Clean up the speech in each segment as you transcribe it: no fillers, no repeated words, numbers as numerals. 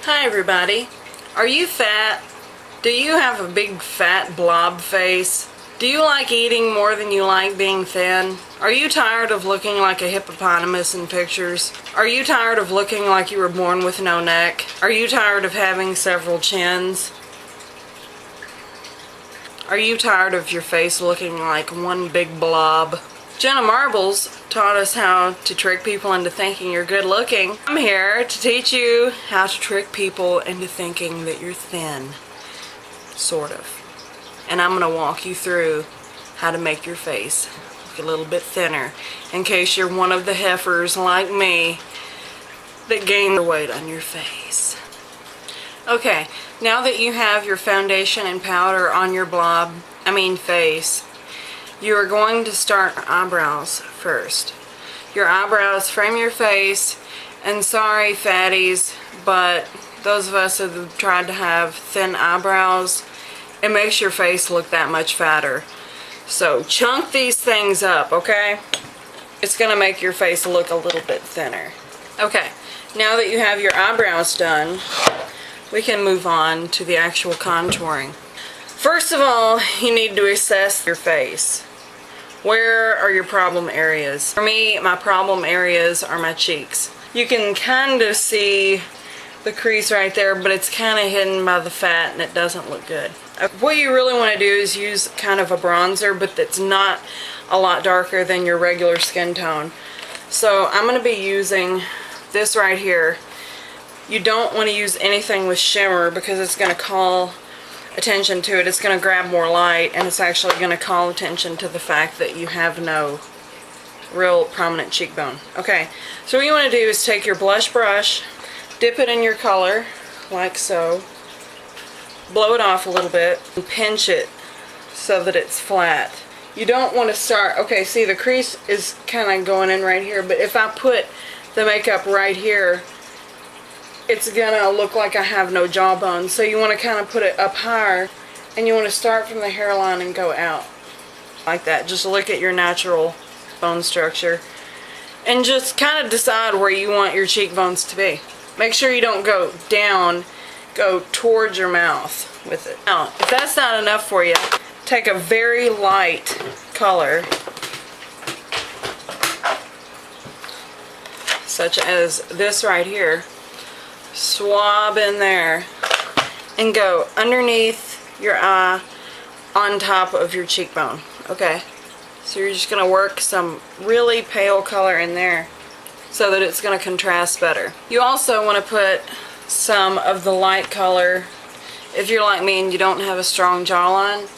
Hi everybody. Are you fat? Do you have a big fat blob face? Do you like eating more than you like being thin? Are you tired of looking like a hippopotamus in pictures? Are you tired of looking like you were born with no neck? Are you tired of having several chins? Are you tired of your face looking like one big blob? Jenna Marbles taught us how to trick people into thinking you're good looking. I'm here to teach you how to trick people into thinking that you're thin. Sort of. And I'm going to walk you through how to make your face look a little bit thinner in case you're one of the heifers like me that gain the weight on your face. Okay, now that you have your foundation and powder on your face, you are going to start eyebrows first. Your eyebrows frame your face, and sorry fatties, but those of us that have tried to have thin eyebrows, it makes your face look that much fatter. So chunk these things up, okay? It's gonna make your face look a little bit thinner. Okay, now that you have your eyebrows done, we can move on to the actual contouring. First of all, you need to assess your face. Where are your problem areas? For me, my problem areas are my cheeks. You can kind of see the crease right there, but it's kind of hidden by the fat and it doesn't look good. What you really want to do is use kind of a bronzer, but that's not a lot darker than your regular skin tone. So I'm going to be using this right here. You don't want to use anything with shimmer because it's going to call attention to it. It's going to grab more light, and it's actually going to call attention to the fact that you have no real prominent cheekbone. Okay, so what you want to do is take your blush brush, dip it in your color like so, blow it off a little bit, and pinch it so that it's flat. You don't want to start, okay, see the crease is kind of going in right here, but if I put the makeup right here, it's gonna look like I have no jawbone. So you want to kind of put it up higher, and you want to start from the hairline and go out like that. Just look at your natural bone structure and just kind of decide where you want your cheekbones to be. Make sure you don't go down, go towards your mouth with it. Now, if that's not enough for you, take a very light color such as this right here. Swab in there and go underneath your eye on top of your cheekbone. Okay, so you're just going to work some really pale color in there so that it's going to contrast better. You also want to put some of the light color, if you're like me and you don't have a strong jawline,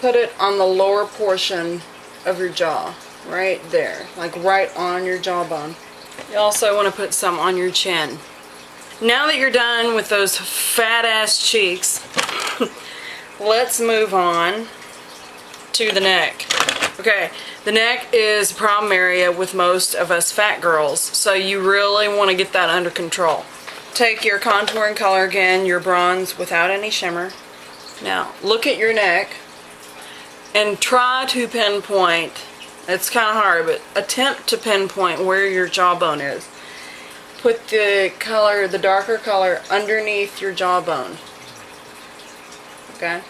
put it on the lower portion of your jaw, right there, like right on your jawbone. You also want to put some on your chin. Now that you're done with those fat ass cheeks, let's move on to the neck. Okay, the neck is a problem area with most of us fat girls, so you really want to get that under control. Take your contouring color again, your bronze without any shimmer. Now look at your neck and try to pinpoint, it's kind of hard, but attempt to pinpoint where your jawbone is. Put the color, the darker color, underneath your jawbone. Okay?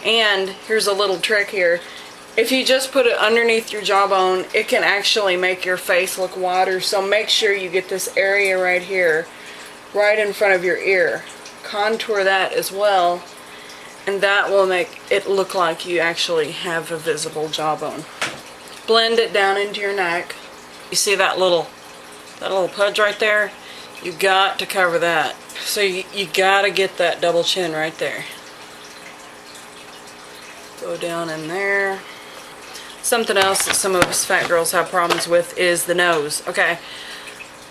And here's a little trick here. If you just put it underneath your jawbone, it can actually make your face look wider. So make sure you get this area right here, right in front of your ear. Contour that as well, and that will make it look like you actually have a visible jawbone. Blend it down into your neck. You see that little pudge right there? You got to cover that. So you got to get that double chin right there. Go down in there. Something else that some of us fat girls have problems with is the nose. Okay,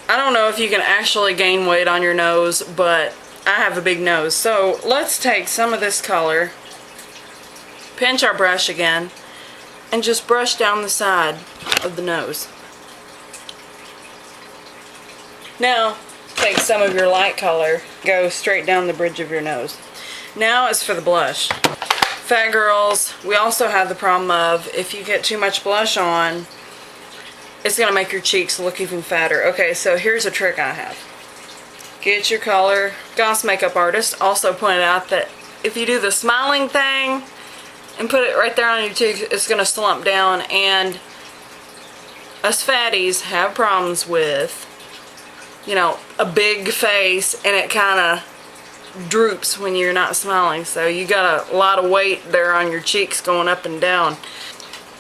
I don't know if you can actually gain weight on your nose, but I have a big nose. So let's take some of this color, pinch our brush again, and just brush down the side of the nose. Now, take some of your light color, go straight down the bridge of your nose. Now as for the blush. Fat girls, we also have the problem of if you get too much blush on, it's going to make your cheeks look even fatter. Okay, so here's a trick I have. Get your color. Goss makeup artist also pointed out that if you do the smiling thing and put it right there on your cheeks, it's going to slump down, and us fatties have problems with, you know, a big face and it kind of droops when you're not smiling. So you got a lot of weight there on your cheeks going up and down.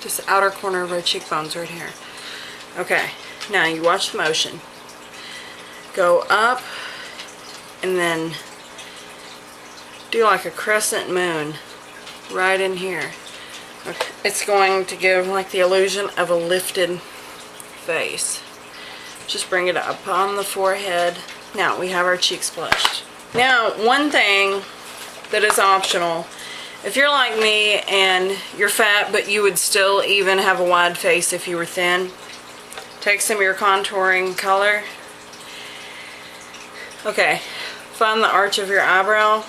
Just the outer corner of our cheekbones right here. Okay, now you watch the motion. Go up and then do like a crescent moon right in here. Okay. It's going to give like the illusion of a lifted face. Just bring it up on the forehead. Now we have our cheeks blushed. Now, one thing that is optional, if you're like me and you're fat but you would still even have a wide face if you were thin, take some of your contouring color. Okay, find the arch of your eyebrow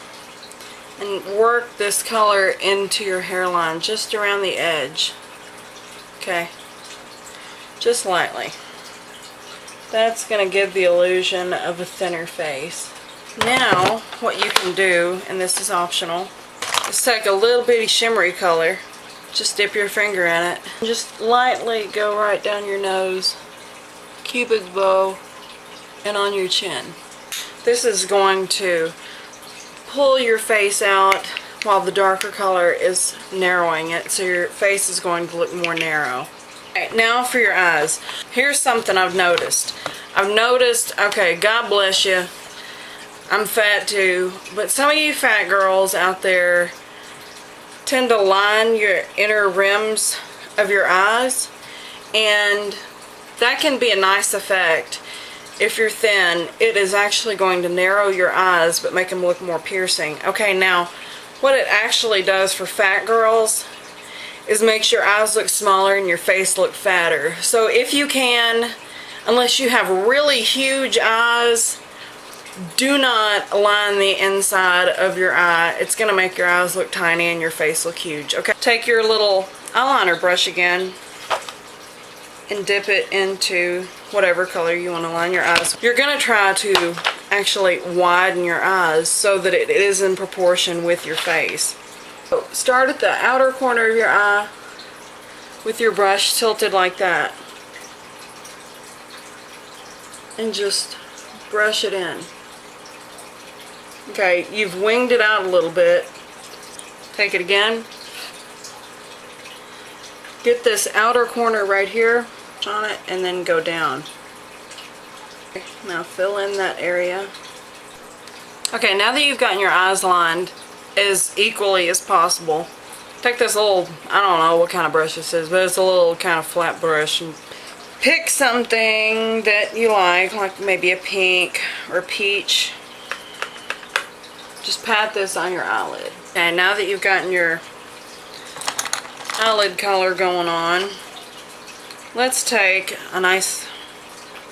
and work this color into your hairline, just around the edge. Okay, just lightly. That's going to give the illusion of a thinner face. Now, what you can do, and this is optional, is take a little bitty shimmery color, just dip your finger in it, and just lightly go right down your nose, Cupid's bow, and on your chin. This is going to pull your face out while the darker color is narrowing it, so your face is going to look more narrow. Okay, now for your eyes. Here's something I've noticed. Okay, God bless you, I'm fat too, but some of you fat girls out there tend to line your inner rims of your eyes, and that can be a nice effect. If you're thin, it is actually going to narrow your eyes but make them look more piercing. Okay, now what it actually does for fat girls is makes your eyes look smaller and your face look fatter. So if you can, unless you have really huge eyes, do not line the inside of your eye. It's going to make your eyes look tiny and your face look huge. Okay, take your little eyeliner brush again and dip it into whatever color you want to line your eyes. You're going to try to actually widen your eyes so that it is in proportion with your face. So start at the outer corner of your eye with your brush tilted like that, and just brush it in. Okay, you've winged it out a little bit. Take it again. Get this outer corner right here on it and then go down. Okay, now fill in that area. Okay, now that you've gotten your eyes lined as equally as possible, take this little, I don't know what kind of brush this is, but it's a little kind of flat brush, and pick something that you like maybe a pink or peach. Just pat this on your eyelid. Okay, now that you've gotten your eyelid color going on, let's take a nice,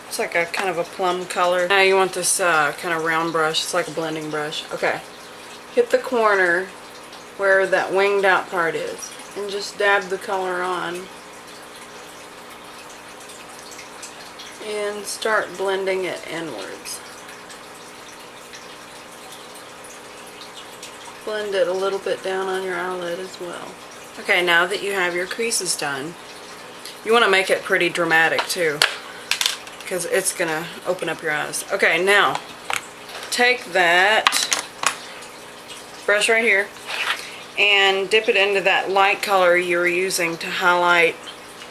it's like a kind of a plum color. Now you want this kind of round brush. It's like a blending brush. Okay, hit the corner where that winged out part is and just dab the color on and start blending it inwards. Blend it a little bit down on your eyelid as well. Okay, now that you have your creases done, you want to make it pretty dramatic too, because it's going to open up your eyes. Okay, now take that brush right here and dip it into that light color you were using to highlight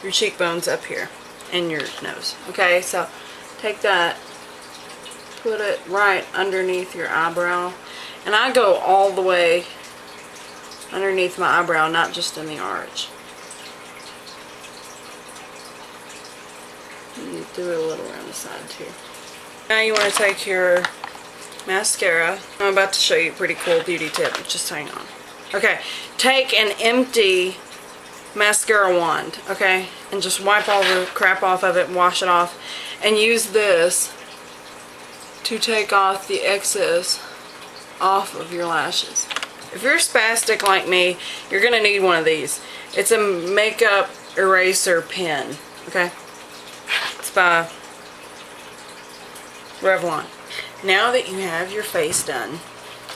your cheekbones up here and your nose. Okay, so take that, put it right underneath your eyebrow, and I go all the way underneath my eyebrow, not just in the arch. And you do it a little around the side too. Now you want to take your mascara. I'm about to show you a pretty cool beauty tip. Just hang on. Okay, take an empty mascara wand, okay, and just wipe all the crap off of it and wash it off, and use this to take off the excess off of your lashes. If you're spastic like me, you're gonna need one of these. It's a makeup eraser pen, okay? It's by Revlon. Now that you have your face done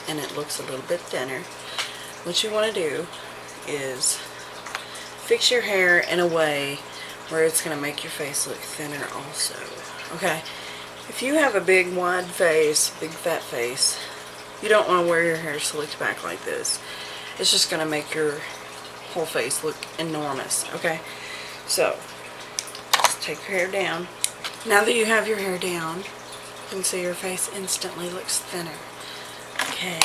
and it looks a little bit thinner, what you want to do is fix your hair in a way where it's going to make your face look thinner also. Okay? If you have a big wide face, big fat face, you don't want to wear your hair slicked back like this. It's just going to make your whole face look enormous. Okay? So, just take your hair down. Now that you have your hair down, you can see your face instantly looks thinner. Okay.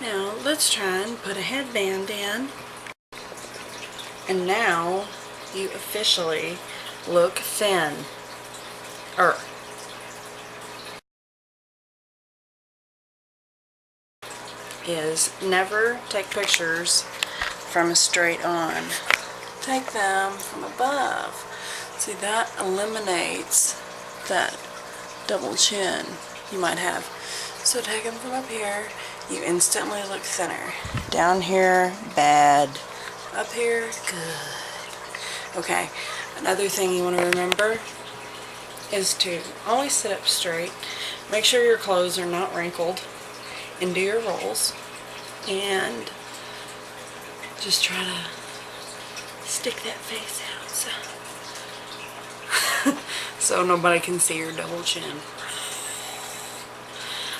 Now, let's try and put a headband in. And now, you officially look thin. Is never take pictures from a straight on. Take them from above. See, that eliminates that double chin you might have. So take them from up here. You instantly look thinner. Down here, bad. Up here, good. Okay, another thing you want to remember is to always sit up straight. Make sure your clothes are not wrinkled. And do your rolls. And just try to stick that face out so nobody can see your double chin.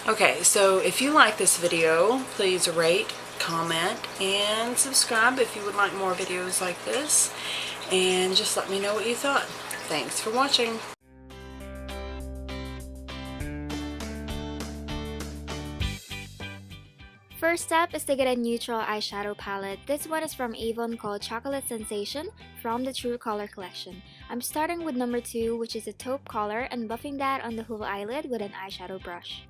Okay, so if you like this video, please rate, comment, and subscribe if you would like more videos like this. And just let me know what you thought. Thanks for watching. First step is to get a neutral eyeshadow palette. This one is from Avon called Chocolate Sensation from the True Color collection. I'm starting with number 2, which is a taupe color, and buffing that on the whole eyelid with an eyeshadow brush.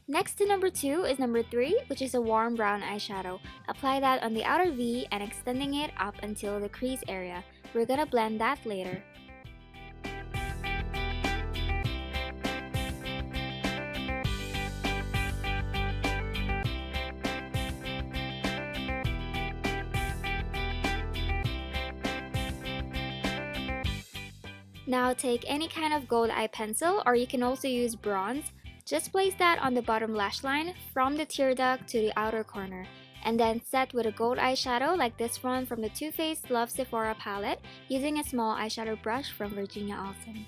Next to number 2 is number 3, which is a warm brown eyeshadow. Apply that on the outer V and extending it up until the crease area. We're gonna blend that later. Now take any kind of gold eye pencil, or you can also use bronze. Just place that on the bottom lash line from the tear duct to the outer corner, and then set with a gold eyeshadow like this one from the Too Faced Love Sephora palette using a small eyeshadow brush from Virginia Alston.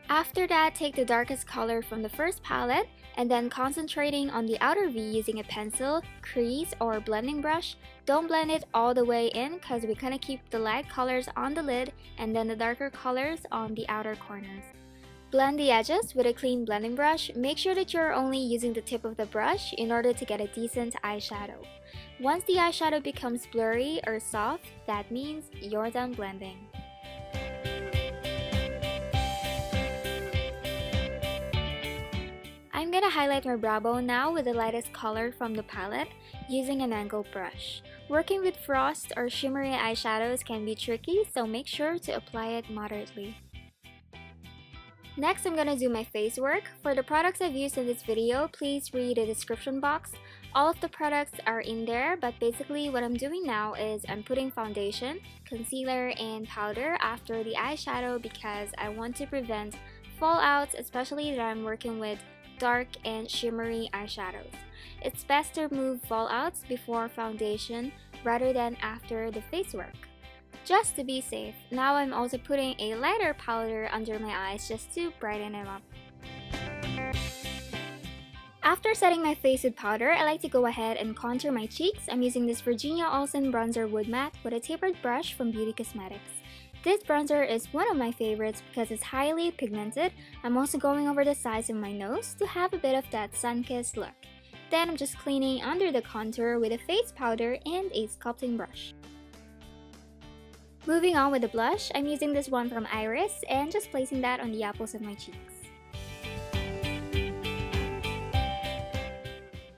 After that, take the darkest color from the first palette and then concentrating on the outer V using a pencil, crease, or blending brush. Don't blend it all the way in because we kind of keep the light colors on the lid and then the darker colors on the outer corners. Blend the edges with a clean blending brush. Make sure that you're only using the tip of the brush in order to get a decent eyeshadow. Once the eyeshadow becomes blurry or soft, that means you're done blending. I'm gonna highlight my brow bone now with the lightest color from the palette using an angled brush. Working with frost or shimmery eyeshadows can be tricky, so make sure to apply it moderately. Next, I'm gonna do my face work. For the products I've used in this video, please read the description box. All of the products are in there, but basically what I'm doing now is I'm putting foundation, concealer, and powder after the eyeshadow because I want to prevent fallouts, especially that I'm working with dark and shimmery eyeshadows. It's best to remove fallouts before foundation rather than after the face work, just to be safe. Now I'm also putting a lighter powder under my eyes just to brighten them up. After setting my face with powder, I like to go ahead and contour my cheeks. I'm using this Virginia Alston Bronzer Wood Matte with a tapered brush from Beauty Cosmetics. This bronzer is one of my favorites because it's highly pigmented. I'm also going over the sides of my nose to have a bit of that sun-kissed look. Then I'm just cleaning under the contour with a face powder and a sculpting brush. Moving on with the blush, I'm using this one from Iris and just placing that on the apples of my cheeks.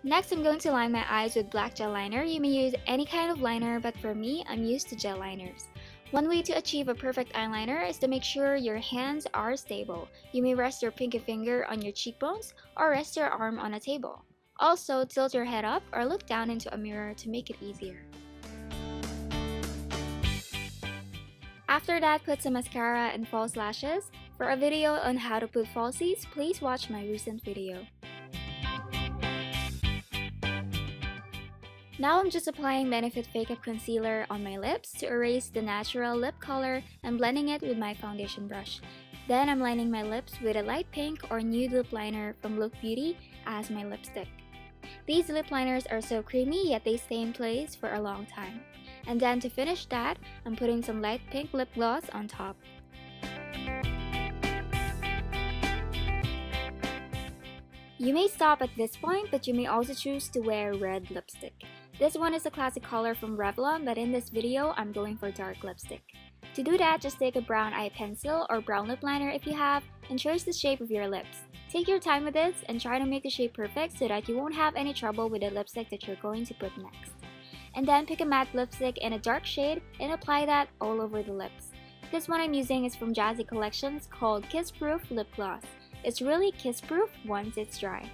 Next, I'm going to line my eyes with black gel liner. You may use any kind of liner, but for me, I'm used to gel liners. One way to achieve a perfect eyeliner is to make sure your hands are stable. You may rest your pinky finger on your cheekbones or rest your arm on a table. Also, tilt your head up or look down into a mirror to make it easier. After that, put some mascara and false lashes. For a video on how to put falsies, please watch my recent video. Now I'm just applying Benefit Fake It Concealer on my lips to erase the natural lip color and blending it with my foundation brush. Then I'm lining my lips with a light pink or nude lip liner from Look Beauty as my lipstick. These lip liners are so creamy yet they stay in place for a long time. And then to finish that, I'm putting some light pink lip gloss on top. You may stop at this point, but you may also choose to wear red lipstick. This one is a classic color from Revlon, but in this video, I'm going for dark lipstick. To do that, just take a brown eye pencil or brown lip liner if you have, and trace the shape of your lips. Take your time with this and try to make the shape perfect so that you won't have any trouble with the lipstick that you're going to put next. And then pick a matte lipstick in a dark shade and apply that all over the lips. This one I'm using is from Jazzy Collections called Kiss Proof Lip Gloss. It's really kiss proof once it's dry.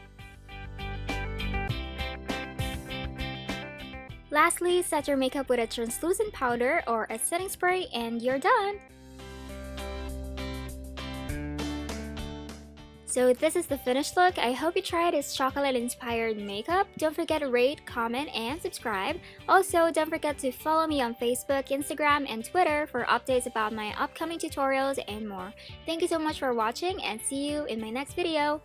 Lastly, set your makeup with a translucent powder or a setting spray and you're done! So this is the finished look. I hope you try this chocolate-inspired makeup. Don't forget to rate, comment, and subscribe. Also, don't forget to follow me on Facebook, Instagram, and Twitter for updates about my upcoming tutorials and more. Thank you so much for watching and see you in my next video.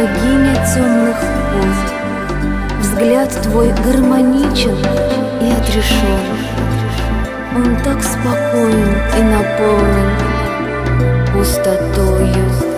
богиня темных вод. Взгляд твой гармоничен и отрешен. Он так спокоен и наполнен пустотою.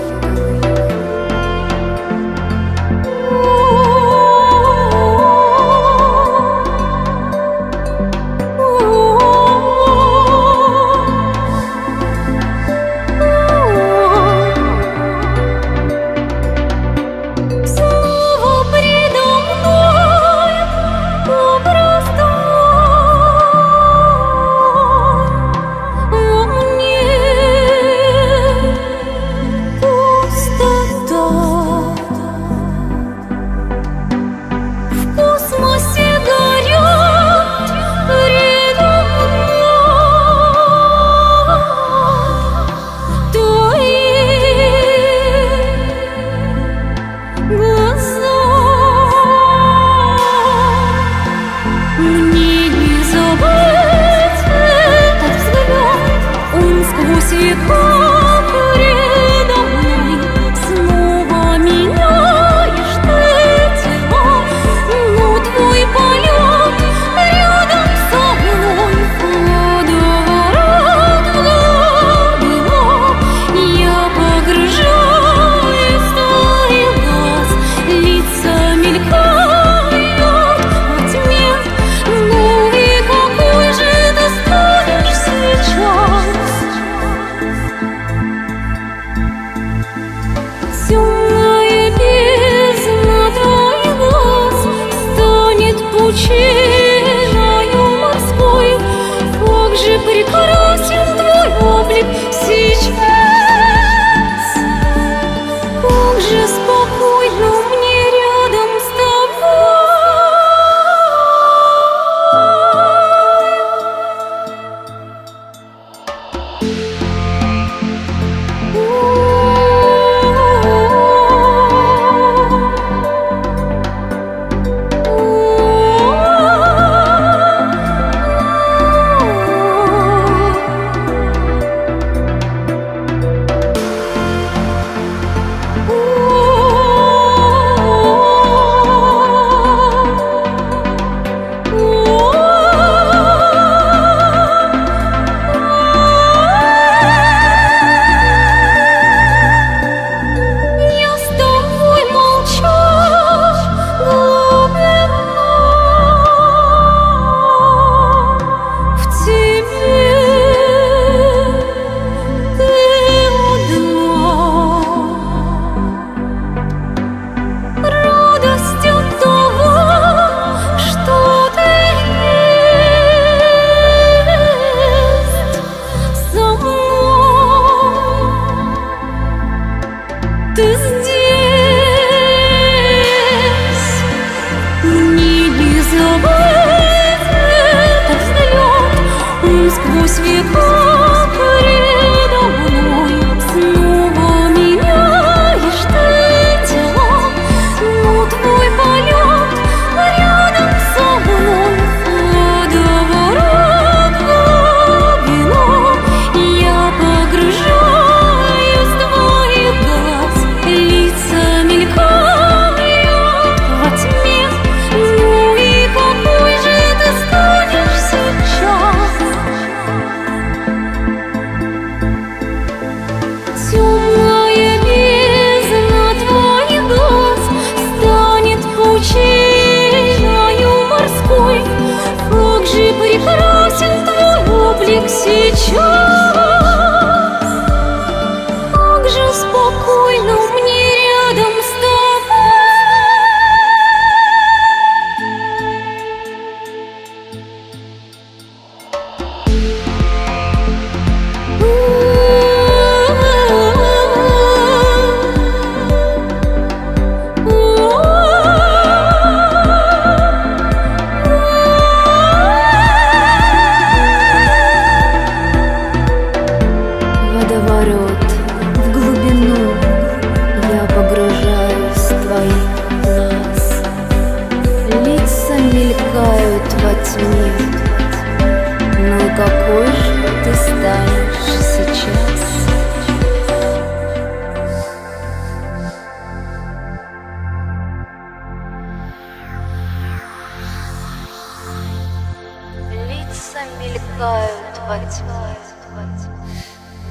мелькают во тьме.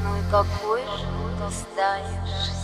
Ну и какой же ты станешь